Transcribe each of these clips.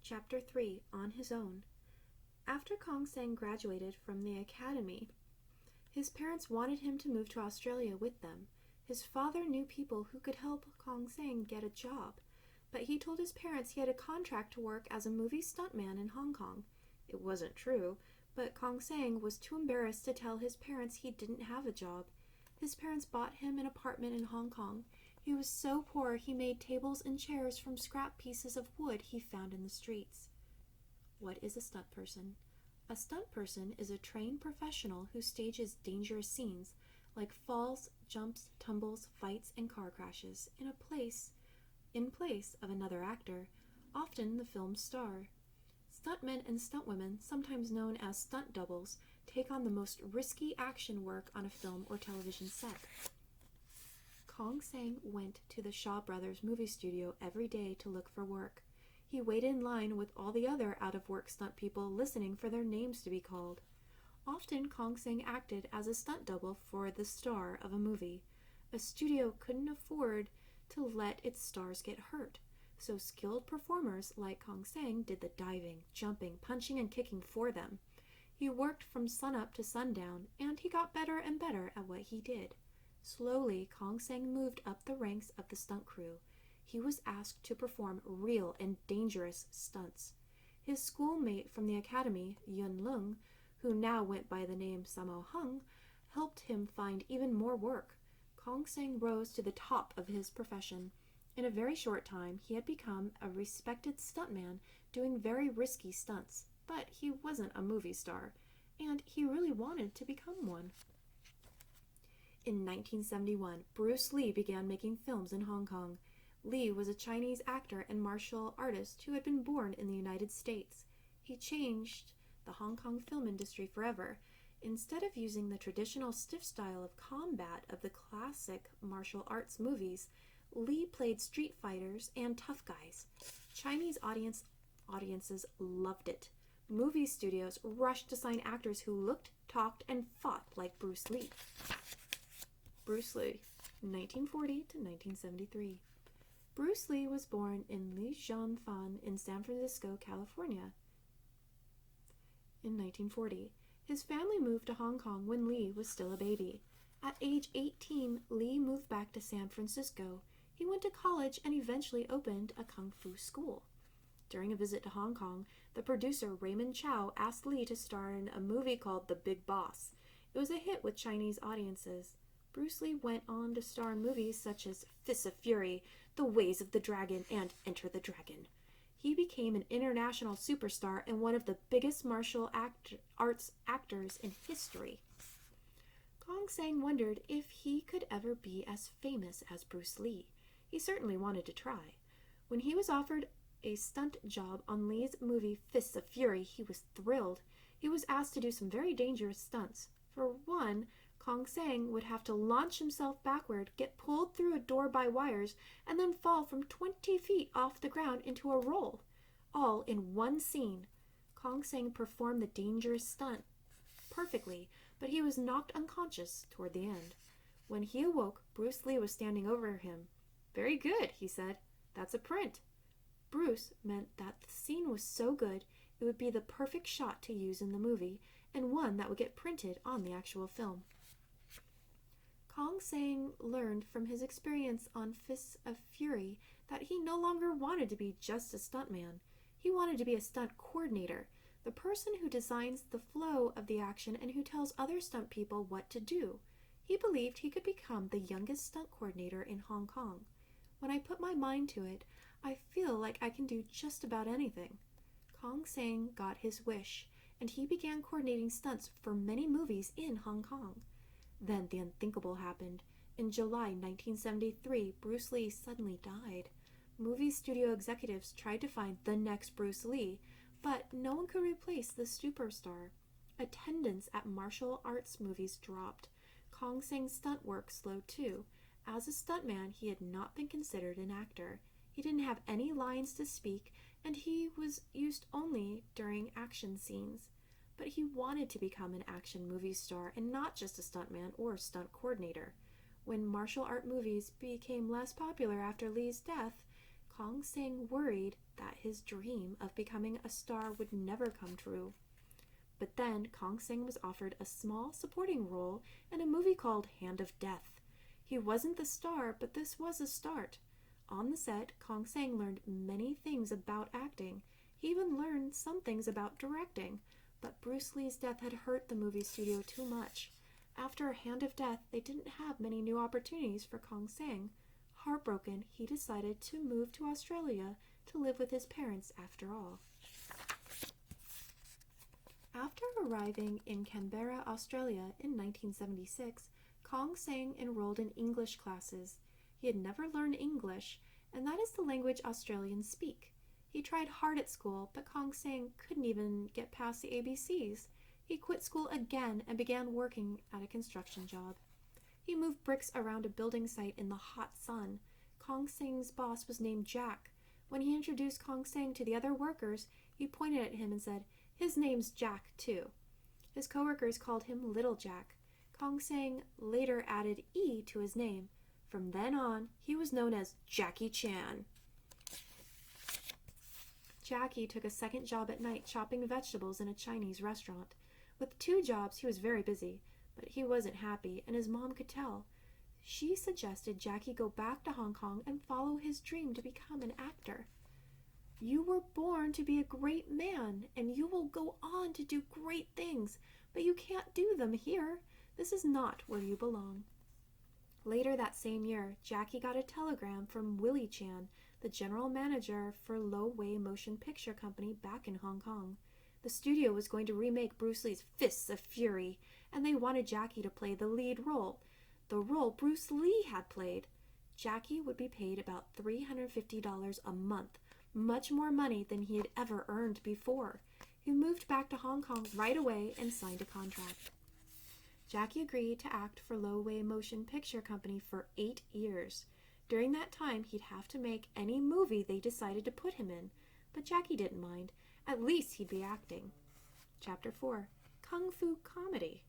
Chapter 3 On His Own. After Kong Sang graduated from the academy, his parents wanted him to move to Australia with them. His father knew people who could help Kong Sang get a job, but he told his parents he had a contract to work as a movie stuntman in Hong Kong. It wasn't true, but Kong Sang was too embarrassed to tell his parents he didn't have a job. His parents bought him an apartment in Hong Kong. He was so poor he made tables and chairs from scrap pieces of wood he found in the streets. What is a stunt person? A stunt person is a trained professional who stages dangerous scenes like falls, jumps, tumbles, fights, and car crashes in place of another actor, often the film's star. Stuntmen and stuntwomen, sometimes known as stunt doubles, take on the most risky action work on a film or television set. Kong Sang went to the Shaw Brothers movie studio every day to look for work. He waited in line with all the other out-of-work stunt people listening for their names to be called. Often Kong Sang acted as a stunt double for the star of a movie. A studio couldn't afford to let its stars get hurt, so skilled performers like Kong Sang did the diving, jumping, punching, and kicking for them. He worked from sunup to sundown, and he got better and better at what he did. Slowly, Kong Sang moved up the ranks of the stunt crew. He was asked to perform real and dangerous stunts. His schoolmate from the academy, Yun Lung, who now went by the name Sammo Hung, helped him find even more work. Kong Sang rose to the top of his profession. In a very short time, he had become a respected stuntman doing very risky stunts, but he wasn't a movie star, and he really wanted to become one. In 1971, Bruce Lee began making films in Hong Kong. Lee was a Chinese actor and martial artist who had been born in the United States. He changed the Hong Kong film industry forever. Instead of using the traditional stiff style of combat of the classic martial arts movies, Lee played street fighters and tough guys. Chinese audiences loved it. Movie studios rushed to sign actors who looked, talked, and fought like Bruce Lee. Bruce Lee, 1940 to 1973. Bruce Lee was born in Lijianfan in San Francisco, California in 1940. His family moved to Hong Kong when Lee was still a baby. At age 18, Lee moved back to San Francisco. He went to college and eventually opened a kung fu school. During a visit to Hong Kong, the producer Raymond Chow asked Lee to star in a movie called The Big Boss. It was a hit with Chinese audiences. Bruce Lee went on to star in movies such as Fists of Fury, The Ways of the Dragon, and Enter the Dragon. He became an international superstar and one of the biggest martial arts actors in history. Kong Sang wondered if he could ever be as famous as Bruce Lee. He certainly wanted to try. When he was offered a stunt job on Lee's movie Fists of Fury, he was thrilled. He was asked to do some very dangerous stunts. For one, Kong Sang would have to launch himself backward, get pulled through a door by wires, and then fall from 20 feet off the ground into a roll, all in one scene. Kong Sang performed the dangerous stunt perfectly, but he was knocked unconscious toward the end. When he awoke, Bruce Lee was standing over him. "Very good," he said. "That's a print." Bruce meant that the scene was so good it would be the perfect shot to use in the movie, and one that would get printed on the actual film. Kong Sang learned from his experience on Fists of Fury that he no longer wanted to be just a stuntman. He wanted to be a stunt coordinator, the person who designs the flow of the action and who tells other stunt people what to do. He believed he could become the youngest stunt coordinator in Hong Kong. "When I put my mind to it, I feel like I can do just about anything." Kong Sang got his wish, and he began coordinating stunts for many movies in Hong Kong. Then the unthinkable happened. In July 1973, Bruce Lee suddenly died. Movie studio executives tried to find the next Bruce Lee, but no one could replace the superstar. Attendance at martial arts movies dropped. Kong Sang's stunt work slowed too. As a stuntman, he had not been considered an actor. He didn't have any lines to speak, and he was used only during action scenes. But he wanted to become an action movie star and not just a stuntman or stunt coordinator. When martial art movies became less popular after Lee's death, Kong Sang worried that his dream of becoming a star would never come true. But then Kong Sang was offered a small supporting role in a movie called Hand of Death. He wasn't the star, but this was a start. On the set, Kong Sang learned many things about acting. He even learned some things about directing. But Bruce Lee's death had hurt the movie studio too much. After Hand of Death, they didn't have many new opportunities for Kong Sang. Heartbroken, he decided to move to Australia to live with his parents after all. After arriving in Canberra, Australia in 1976, Kong Sang enrolled in English classes. He had never learned English, and that is the language Australians speak. He tried hard at school, but Kong Sang couldn't even get past the ABCs. He quit school again and began working at a construction job. He moved bricks around a building site in the hot sun. Kong Sang's boss was named Jack. When he introduced Kong Sang to the other workers, he pointed at him and said, "His name's Jack, too." His coworkers called him Little Jack. Kong Sang later added E to his name. From then on, he was known as Jackie Chan. Jackie took a second job at night chopping vegetables in a Chinese restaurant. With 2 jobs, he was very busy, but he wasn't happy, and his mom could tell. She suggested Jackie go back to Hong Kong and follow his dream to become an actor. "You were born to be a great man, and you will go on to do great things, but you can't do them here. This is not where you belong." Later that same year, Jackie got a telegram from Willie Chan, the general manager for Loaf Motion Picture Company back in Hong Kong. The studio was going to remake Bruce Lee's Fists of Fury, and they wanted Jackie to play the lead role, the role Bruce Lee had played. Jackie would be paid about $350 a month, much more money than he had ever earned before. He moved back to Hong Kong right away and signed a contract. Jackie agreed to act for Loaf Motion Picture Company for 8 years. During that time, he'd have to make any movie they decided to put him in, but Jackie didn't mind. At least he'd be acting. Chapter 4. Kung Fu Comedy.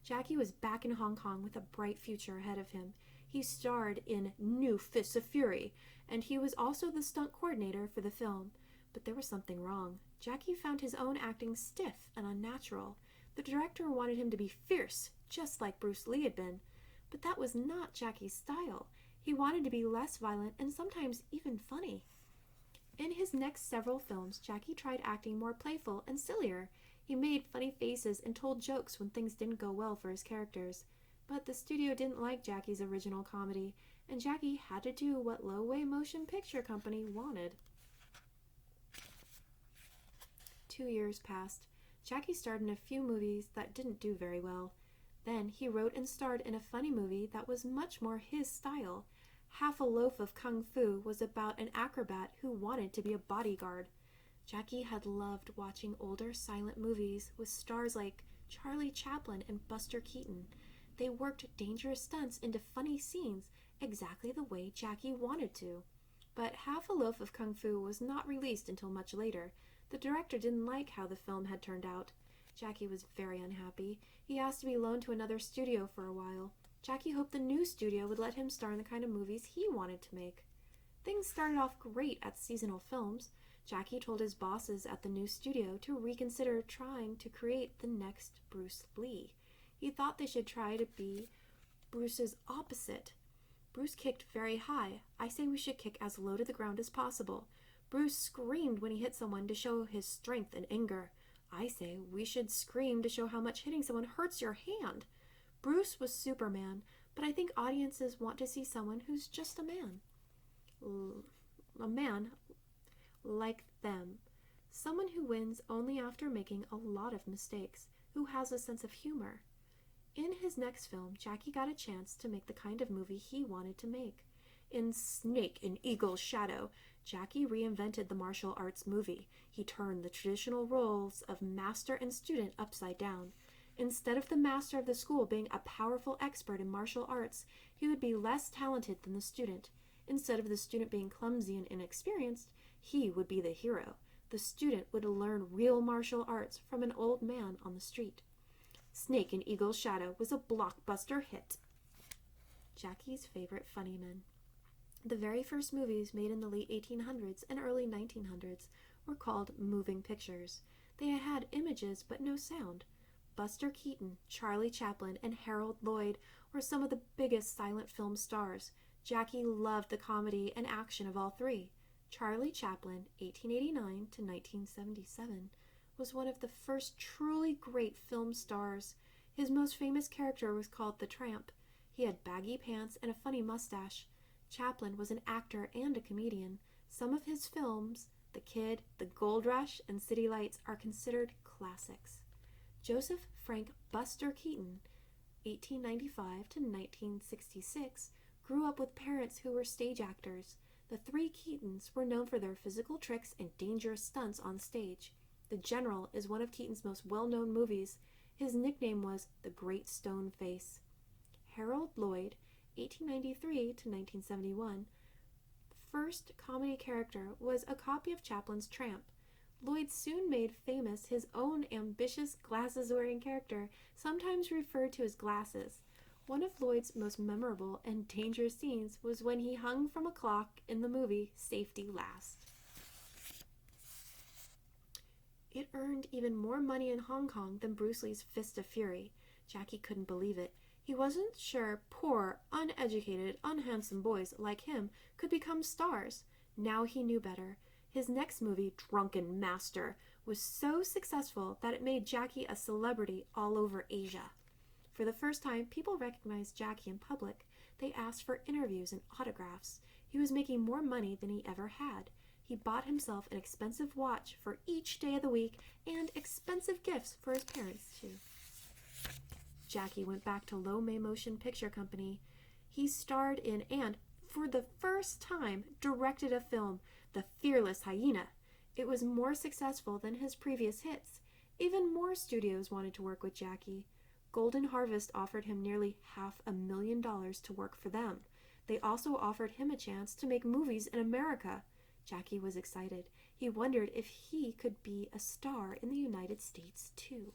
Jackie was back in Hong Kong with a bright future ahead of him. He starred in New Fists of Fury, and he was also the stunt coordinator for the film. But there was something wrong. Jackie found his own acting stiff and unnatural. The director wanted him to be fierce, just like Bruce Lee had been. But that was not Jackie's style. He wanted to be less violent and sometimes even funny. In his next several films, Jackie tried acting more playful and sillier. He made funny faces and told jokes when things didn't go well for his characters. But the studio didn't like Jackie's original comedy, and Jackie had to do what Loaf Motion Picture Company wanted. 2 years passed. Jackie starred in a few movies that didn't do very well. Then he wrote and starred in a funny movie that was much more his style. Half a Loaf of Kung Fu was about an acrobat who wanted to be a bodyguard. Jackie had loved watching older silent movies with stars like Charlie Chaplin and Buster Keaton. They worked dangerous stunts into funny scenes exactly the way Jackie wanted to. But Half a Loaf of Kung Fu was not released until much later. The director didn't like how the film had turned out. Jackie was very unhappy. He asked to be loaned to another studio for a while. Jackie hoped the new studio would let him star in the kind of movies he wanted to make. Things started off great at Seasonal Films. Jackie told his bosses at the new studio to reconsider trying to create the next Bruce Lee. He thought they should try to be Bruce's opposite. Bruce kicked very high. I say we should kick as low to the ground as possible. Bruce screamed when he hit someone to show his strength and anger. I say we should scream to show how much hitting someone hurts your hand. Bruce was Superman, but I think audiences want to see someone who's just a man. A man like them. Someone who wins only after making a lot of mistakes, who has a sense of humor. In his next film, Jackie got a chance to make the kind of movie he wanted to make. In Snake in Eagle's Shadow, Jackie reinvented the martial arts movie. He turned the traditional roles of master and student upside down. Instead of the master of the school being a powerful expert in martial arts, he would be less talented than the student. Instead of the student being clumsy and inexperienced, he would be the hero. The student would learn real martial arts from an old man on the street. Snake in Eagle's Shadow was a blockbuster hit. Jackie's favorite funny men. The very first movies made in the late 1800s and early 1900s were called moving pictures. They had images but no sound. Buster Keaton, Charlie Chaplin, and Harold Lloyd were some of the biggest silent film stars. Jackie loved the comedy and action of all three. Charlie Chaplin, 1889 to 1977, was one of the first truly great film stars. His most famous character was called the Tramp. He had baggy pants and a funny mustache. Chaplin was an actor and a comedian. Some of his films, The Kid, The Gold Rush, and City Lights, are considered classics. Joseph Frank Buster Keaton, 1895 to 1966, grew up with parents who were stage actors. The three Keatons were known for their physical tricks and dangerous stunts on stage. The General is one of Keaton's most well-known movies. His nickname was the Great Stone Face. Harold Lloyd, 1893 to 1971, first comedy character was a copy of Chaplin's Tramp. Lloyd soon made famous his own ambitious glasses-wearing character, sometimes referred to as Glasses. One of Lloyd's most memorable and dangerous scenes was when he hung from a clock in the movie Safety Last. It earned even more money in Hong Kong than Bruce Lee's Fist of Fury. Jackie couldn't believe it. He wasn't sure poor, uneducated, unhandsome boys like him could become stars. Now he knew better. His next movie, Drunken Master, was so successful that it made Jackie a celebrity all over Asia. For the first time, people recognized Jackie in public. They asked for interviews and autographs. He was making more money than he ever had. He bought himself an expensive watch for each day of the week and expensive gifts for his parents, too. Jackie went back to Lo Mei Motion Picture Company. He starred in and, for the first time, directed a film, The Fearless Hyena. It was more successful than his previous hits. Even more studios wanted to work with Jackie. Golden Harvest offered him nearly $500,000 to work for them. They also offered him a chance to make movies in America. Jackie was excited. He wondered if he could be a star in the United States, too.